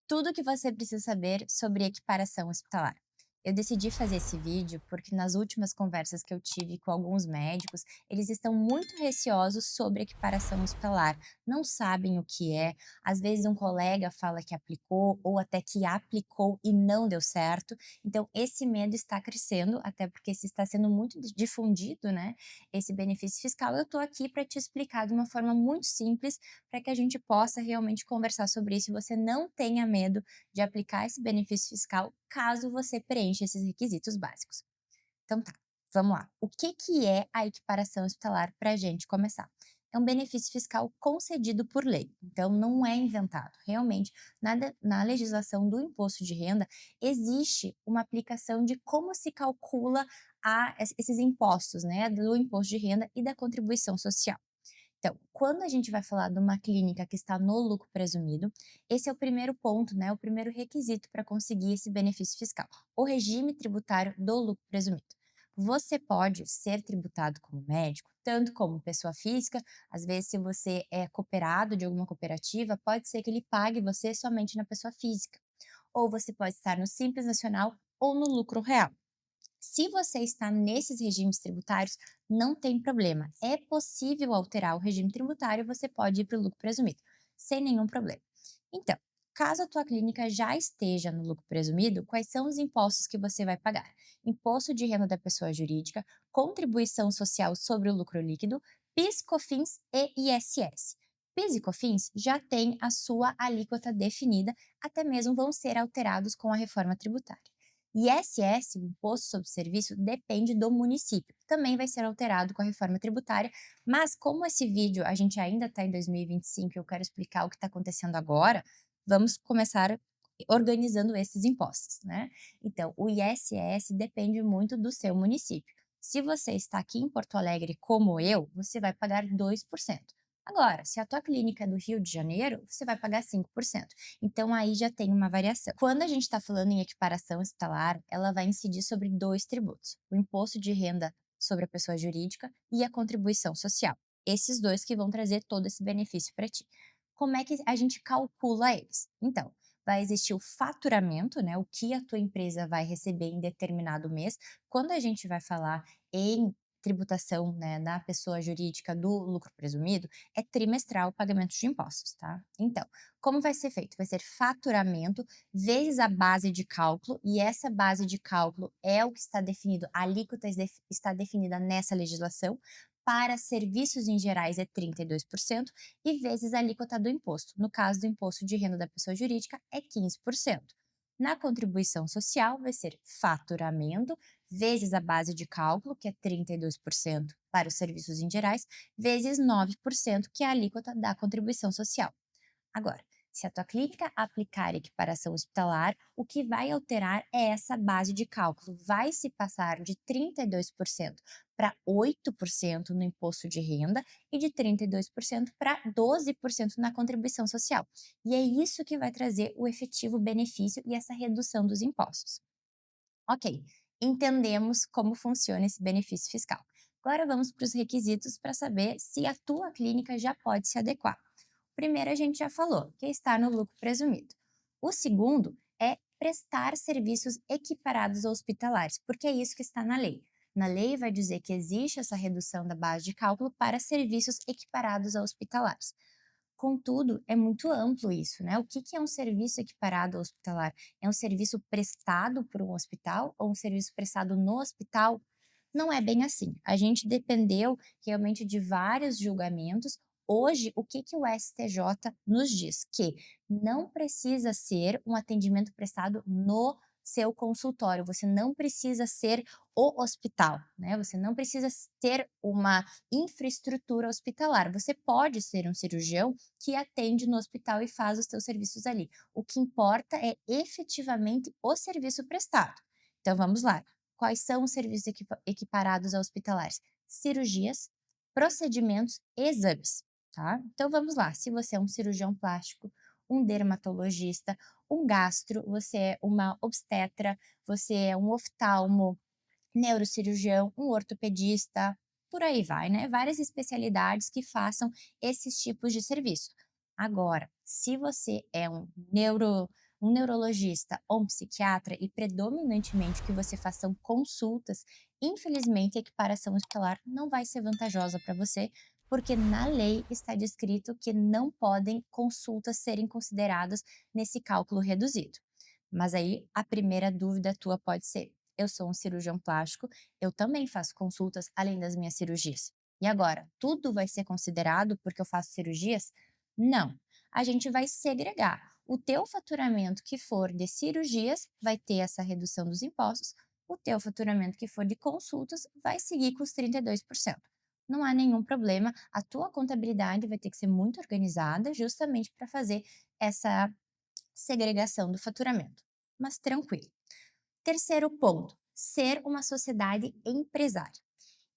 Tudo o que você precisa saber sobre equiparação hospitalar. Eu decidi fazer esse vídeo porque nas últimas conversas que eu tive com alguns médicos, eles estão muito receosos sobre equiparação hospitalar. Não sabem o que é. Às vezes um colega fala que aplicou ou até que aplicou e não deu certo. Então esse medo está crescendo, até porque se está sendo muito difundido, né, esse benefício fiscal. Eu estou aqui para te explicar de uma forma muito simples para que a gente possa realmente conversar sobre isso e você não tenha medo de aplicar esse benefício fiscal caso você preencha esses requisitos básicos. Então tá, vamos lá. O que que é a equiparação hospitalar para a gente começar? É um benefício fiscal concedido por lei, então não é inventado. Realmente, na legislação do imposto de renda, existe uma aplicação de como se calcula esses impostos, né, do imposto de renda e da contribuição social. Então, quando a gente vai falar de uma clínica que está no lucro presumido, esse é o primeiro ponto, né, o primeiro requisito para conseguir esse benefício fiscal, o regime tributário do lucro presumido. Você pode ser tributado como médico, tanto como pessoa física, às vezes se você é cooperado de alguma cooperativa, pode ser que ele pague você somente na pessoa física, ou você pode estar no Simples Nacional ou no lucro real. Se você está nesses regimes tributários, não tem problema. É possível alterar o regime tributário, você pode ir para o lucro presumido, sem nenhum problema. Então, caso a tua clínica já esteja no lucro presumido, quais são os impostos que você vai pagar? Imposto de renda da pessoa jurídica, contribuição social sobre o lucro líquido, PIS, COFINS e ISS. PIS e COFINS já têm a sua alíquota definida, até mesmo vão ser alterados com a reforma tributária. ISS, o Imposto sobre Serviço, depende do município. Também vai ser alterado com a reforma tributária, mas como esse vídeo a gente ainda está em 2025 e eu quero explicar o que está acontecendo agora, vamos começar organizando esses impostos, né? Então, o ISS depende muito do seu município. Se você está aqui em Porto Alegre como eu, você vai pagar 2%. Agora, se a tua clínica é do Rio de Janeiro, você vai pagar 5%. Então aí já tem uma variação. Quando a gente está falando em equiparação hospitalar, ela vai incidir sobre dois tributos: o imposto de renda sobre a pessoa jurídica e a contribuição social. Esses dois que vão trazer todo esse benefício para ti. Como é que a gente calcula eles? Então, vai existir o faturamento, né? O que a tua empresa vai receber em determinado mês. Quando a gente vai falar em tributação, né, da pessoa jurídica do lucro presumido, é trimestral o pagamento de impostos, tá? Então, como vai ser feito? Vai ser faturamento vezes a base de cálculo, e essa base de cálculo é o que está definido, a alíquota está definida nessa legislação. Para serviços em gerais é 32% e vezes a alíquota do imposto. No caso do imposto de renda da pessoa jurídica é 15%. Na contribuição social vai ser faturamento vezes a base de cálculo, que é 32% para os serviços em gerais, vezes 9%, que é a alíquota da contribuição social. Agora, se a tua clínica aplicar equiparação hospitalar, o que vai alterar é essa base de cálculo. Vai se passar de 32% para 8% no imposto de renda e de 32% para 12% na contribuição social. E é isso que vai trazer o efetivo benefício e essa redução dos impostos. Ok, entendemos como funciona esse benefício fiscal. Agora vamos para os requisitos para saber se a tua clínica já pode se adequar. O primeiro a gente já falou, que é estar no lucro presumido. O segundo é prestar serviços equiparados aos hospitalares, porque é isso que está na lei. Na lei vai dizer que existe essa redução da base de cálculo para serviços equiparados a hospitalares. Contudo, é muito amplo isso, né? O que que é um serviço equiparado ao hospitalar? É um serviço prestado por um hospital ou um serviço prestado no hospital? Não é bem assim. A gente dependeu realmente de vários julgamentos. Hoje, o que que o STJ nos diz? Que não precisa ser um atendimento prestado no seu consultório, você não precisa ser o hospital, né? Você não precisa ter uma infraestrutura hospitalar. Você pode ser um cirurgião que atende no hospital e faz os seus serviços ali. O que importa é efetivamente o serviço prestado. Então vamos lá. Quais são os serviços equiparados a hospitalares? Cirurgias, procedimentos e exames, tá? Então vamos lá. Se você é um cirurgião plástico, um dermatologista, um gastro, você é uma obstetra, você é um oftalmo, neurocirurgião, um ortopedista, por aí vai, né? Várias especialidades que façam esses tipos de serviço. Agora, se você é um um neurologista ou um psiquiatra e predominantemente que você façam consultas, infelizmente a equiparação hospitalar não vai ser vantajosa para você, porque na lei está descrito que não podem consultas serem consideradas nesse cálculo reduzido. Mas aí a primeira dúvida tua pode ser: eu sou um cirurgião plástico, eu também faço consultas além das minhas cirurgias. E agora, tudo vai ser considerado porque eu faço cirurgias? Não. A gente vai segregar. O teu faturamento que for de cirurgias vai ter essa redução dos impostos, o teu faturamento que for de consultas vai seguir com os 32%. Não há nenhum problema, a tua contabilidade vai ter que ser muito organizada justamente para fazer essa segregação do faturamento. Mas tranquilo. Terceiro ponto, ser uma sociedade empresária.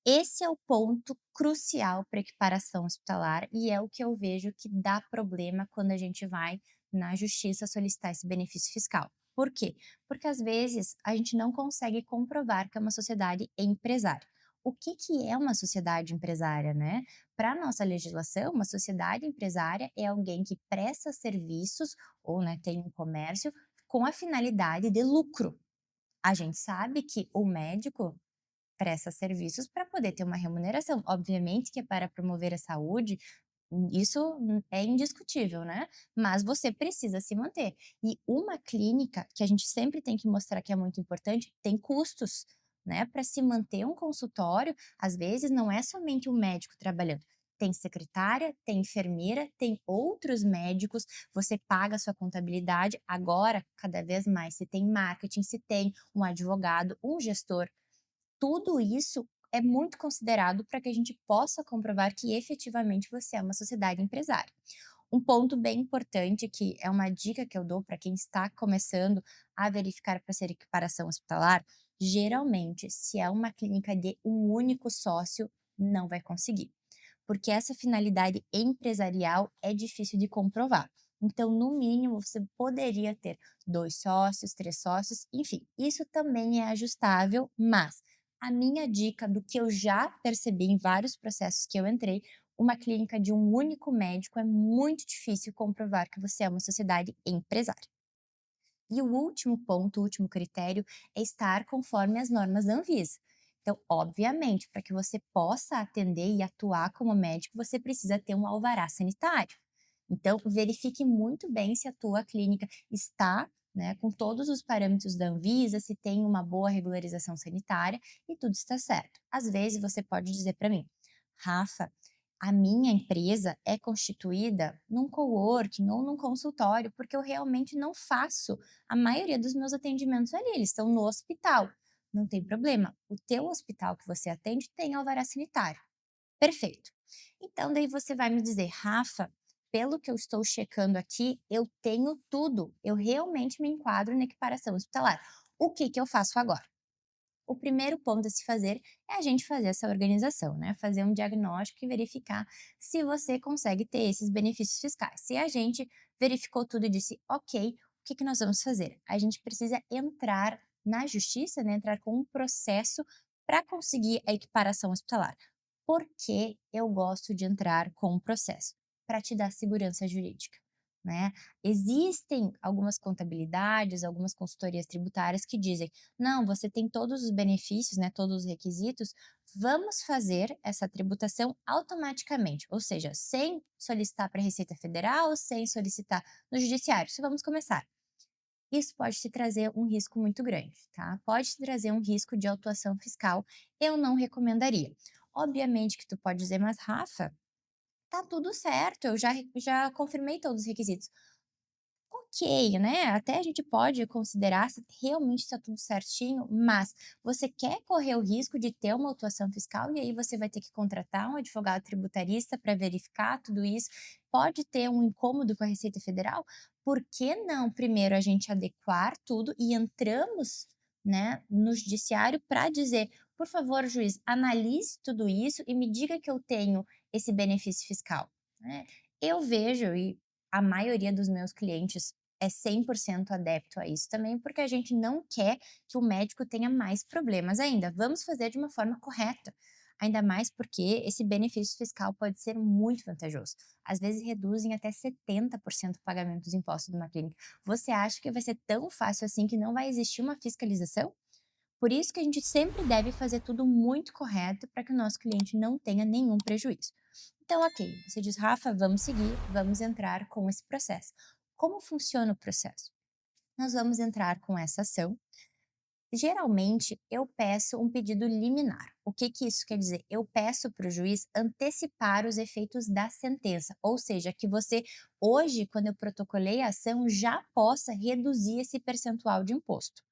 Esse é o ponto crucial para equiparação hospitalar e é o que eu vejo que dá problema quando a gente vai na justiça solicitar esse benefício fiscal. Por quê? Porque às vezes a gente não consegue comprovar que é uma sociedade empresária. O que, que é uma sociedade empresária, né? Para a nossa legislação, uma sociedade empresária é alguém que presta serviços ou tem um comércio com a finalidade de lucro. A gente sabe que o médico presta serviços para poder ter uma remuneração. Obviamente que é para promover a saúde, isso é indiscutível, né? Mas você precisa se manter. E uma clínica, que a gente sempre tem que mostrar que é muito importante, tem custos, né? Para se manter um consultório, às vezes não é somente um médico trabalhando. Tem secretária, tem enfermeira, tem outros médicos, você paga a sua contabilidade. Agora, cada vez mais, se tem marketing, se tem um advogado, um gestor, tudo isso é muito considerado para que a gente possa comprovar que efetivamente você é uma sociedade empresária. Um ponto bem importante, que é uma dica que eu dou para quem está começando a verificar para ser equiparação hospitalar, geralmente, se é uma clínica de um único sócio, não vai conseguir, porque essa finalidade empresarial é difícil de comprovar. Então, no mínimo, você poderia ter 2 sócios, 3 sócios, enfim, isso também é ajustável, mas a minha dica do que eu já percebi em vários processos que eu entrei, uma clínica de um único médico é muito difícil comprovar que você é uma sociedade empresária. E o último ponto, o último critério é estar conforme as normas da Anvisa. Então, obviamente, para que você possa atender e atuar como médico, você precisa ter um alvará sanitário. Então, verifique muito bem se a tua clínica está, né, com todos os parâmetros da Anvisa, se tem uma boa regularização sanitária e tudo está certo. Às vezes você pode dizer para mim: Rafa, a minha empresa é constituída num coworking ou num consultório, porque eu realmente não faço a maioria dos meus atendimentos ali, eles estão no hospital. Não tem problema, o teu hospital que você atende tem alvará sanitário. Perfeito. Então daí você vai me dizer: "Rafa, pelo que eu estou checando aqui, eu tenho tudo, eu realmente me enquadro na equiparação hospitalar. O que que eu faço agora?". O primeiro ponto a se fazer é a gente fazer essa organização, né? Fazer um diagnóstico e verificar se você consegue ter esses benefícios fiscais. Se a gente verificou tudo e disse, ok, o que que nós vamos fazer? A gente precisa entrar na justiça, né? Entrar com um processo para conseguir a equiparação hospitalar. Por que eu gosto de entrar com um processo? Para te dar segurança jurídica. Né? Existem algumas contabilidades, algumas consultorias tributárias que dizem: não, você tem todos os benefícios, né, todos os requisitos, vamos fazer essa tributação automaticamente, ou seja, sem solicitar para a Receita Federal, sem solicitar no Judiciário. Isso vamos começar. Isso pode te trazer um risco muito grande, tá? Pode te trazer um risco de autuação fiscal. Eu não recomendaria. Obviamente que tu pode dizer, mas Rafa, tá tudo certo, eu já confirmei todos os requisitos. Ok, né, até a gente pode considerar se realmente está tudo certinho, mas você quer correr o risco de ter uma autuação fiscal e aí você vai ter que contratar um advogado tributarista para verificar tudo isso, pode ter um incômodo com a Receita Federal, por que não primeiro a gente adequar tudo e entramos, né, no judiciário para dizer: "Por favor, juiz, analise tudo isso e me diga que eu tenho esse benefício fiscal", né. Eu vejo e a maioria dos meus clientes é 100% adepto a isso também, porque a gente não quer que o médico tenha mais problemas ainda. Vamos fazer de uma forma correta. Ainda mais porque esse benefício fiscal pode ser muito vantajoso. Às vezes reduzem até 70% o pagamento dos impostos de uma clínica. Você acha que vai ser tão fácil assim que não vai existir uma fiscalização? Por isso que a gente sempre deve fazer tudo muito correto para que o nosso cliente não tenha nenhum prejuízo. Então, ok, você diz, Rafa, vamos seguir, vamos entrar com esse processo. Como funciona o processo? Nós vamos entrar com essa ação. Geralmente, eu peço um pedido liminar. O que que isso quer dizer? Eu peço para o juiz antecipar os efeitos da sentença, ou seja, que você, hoje, quando eu protocolei a ação, já possa reduzir esse percentual de imposto.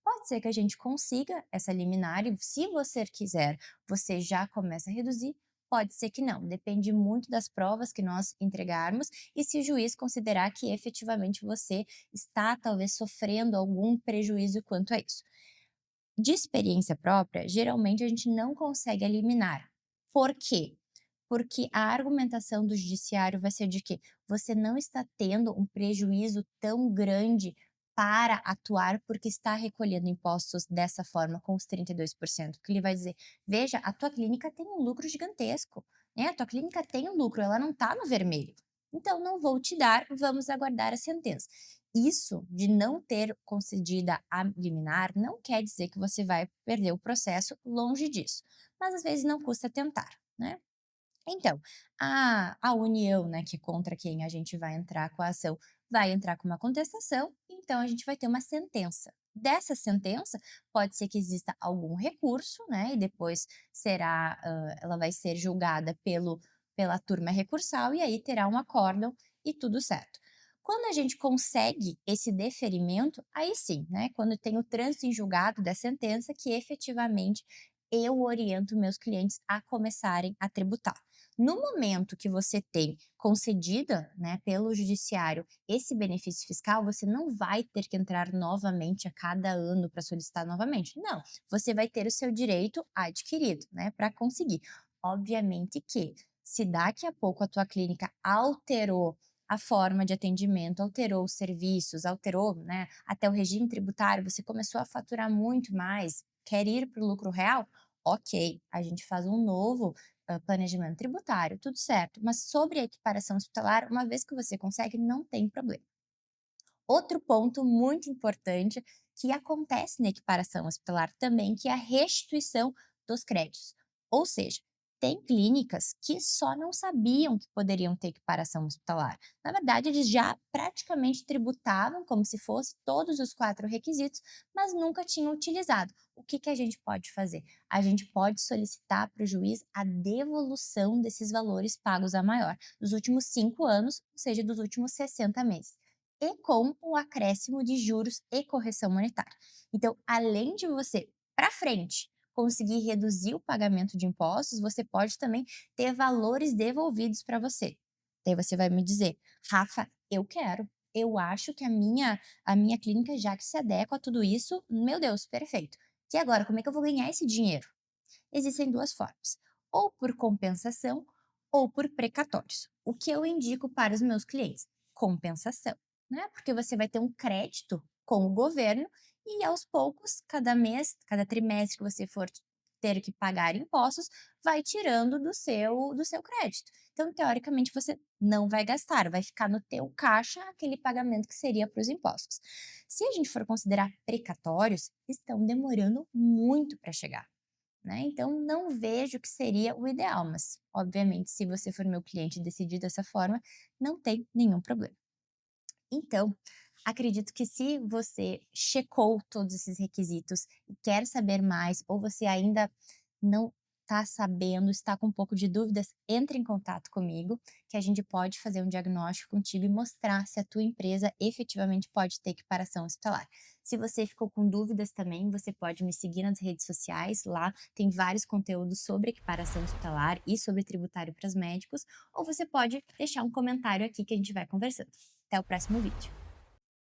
Pode ser que a gente consiga essa liminar e, se você quiser, você já começa a reduzir. Pode ser que não, depende muito das provas que nós entregarmos e se o juiz considerar que efetivamente você está talvez sofrendo algum prejuízo quanto a isso. De experiência própria, geralmente a gente não consegue eliminar. Por quê? Porque a argumentação do judiciário vai ser de que você não está tendo um prejuízo tão grande para atuar porque está recolhendo impostos dessa forma com os 32%, que ele vai dizer: "Veja, a tua clínica tem um lucro gigantesco, né, a tua clínica tem um lucro, ela não está no vermelho. Então não vou te dar, vamos aguardar a sentença". Isso de não ter concedida a liminar não quer dizer que você vai perder o processo, longe disso, mas às vezes não custa tentar, né. Então, a união, né, que é contra quem a gente vai entrar com a ação, vai entrar com uma contestação, então a gente vai ter uma sentença. Dessa sentença, pode ser que exista algum recurso, né, e depois será, ela vai ser julgada pela turma recursal e aí terá um acórdão e tudo certo. Quando a gente consegue esse deferimento, aí sim, né, quando tem o trânsito em julgado da sentença, que efetivamente eu oriento meus clientes a começarem a tributar. No momento que você tem concedida, né, pelo judiciário esse benefício fiscal, você não vai ter que entrar novamente a cada ano para solicitar novamente. Não, você vai ter o seu direito adquirido, né, para conseguir. Obviamente que se daqui a pouco a tua clínica alterou a forma de atendimento, alterou os serviços, alterou, né, até o regime tributário, você começou a faturar muito mais, quer ir para o lucro real, ok, a gente faz um novo planejamento tributário, tudo certo. Mas sobre a equiparação hospitalar, uma vez que você consegue, não tem problema. Outro ponto muito importante que acontece na equiparação hospitalar também, que é a restituição dos créditos. Ou seja, tem clínicas que só não sabiam que poderiam ter equiparação hospitalar. Na verdade, eles já praticamente tributavam como se fosse todos os 4 requisitos, mas nunca tinham utilizado. O que, que a gente pode fazer? A gente pode solicitar para o juiz a devolução desses valores pagos a maior dos últimos 5 anos, ou seja, dos últimos 60 meses e com o acréscimo de juros e correção monetária. Então, além de você, para frente, conseguir reduzir o pagamento de impostos, você pode também ter valores devolvidos para você. Daí você vai me dizer, Rafa, eu quero. Eu acho que a minha clínica já que se adequa a tudo isso, meu Deus, perfeito. E agora, como é que eu vou ganhar esse dinheiro? Existem duas formas, ou por compensação ou por precatórios. O que eu indico para os meus clientes? Compensação, né? Porque você vai ter um crédito com o governo e aos poucos, cada mês, cada trimestre que você for ter que pagar impostos, vai tirando do seu crédito. Então, teoricamente, você não vai gastar, vai ficar no teu caixa aquele pagamento que seria para os impostos. Se a gente for considerar precatórios, estão demorando muito para chegar, né? Então, não vejo que seria o ideal, mas, obviamente, se você for meu cliente e decidir dessa forma, não tem nenhum problema. Então, acredito que se você checou todos esses requisitos e quer saber mais, ou você ainda não está sabendo, está com um pouco de dúvidas, entre em contato comigo, que a gente pode fazer um diagnóstico contigo e mostrar se a tua empresa efetivamente pode ter equiparação hospitalar. Se você ficou com dúvidas também, você pode me seguir nas redes sociais, lá tem vários conteúdos sobre equiparação hospitalar e sobre tributário para os médicos, ou você pode deixar um comentário aqui que a gente vai conversando. Até o próximo vídeo.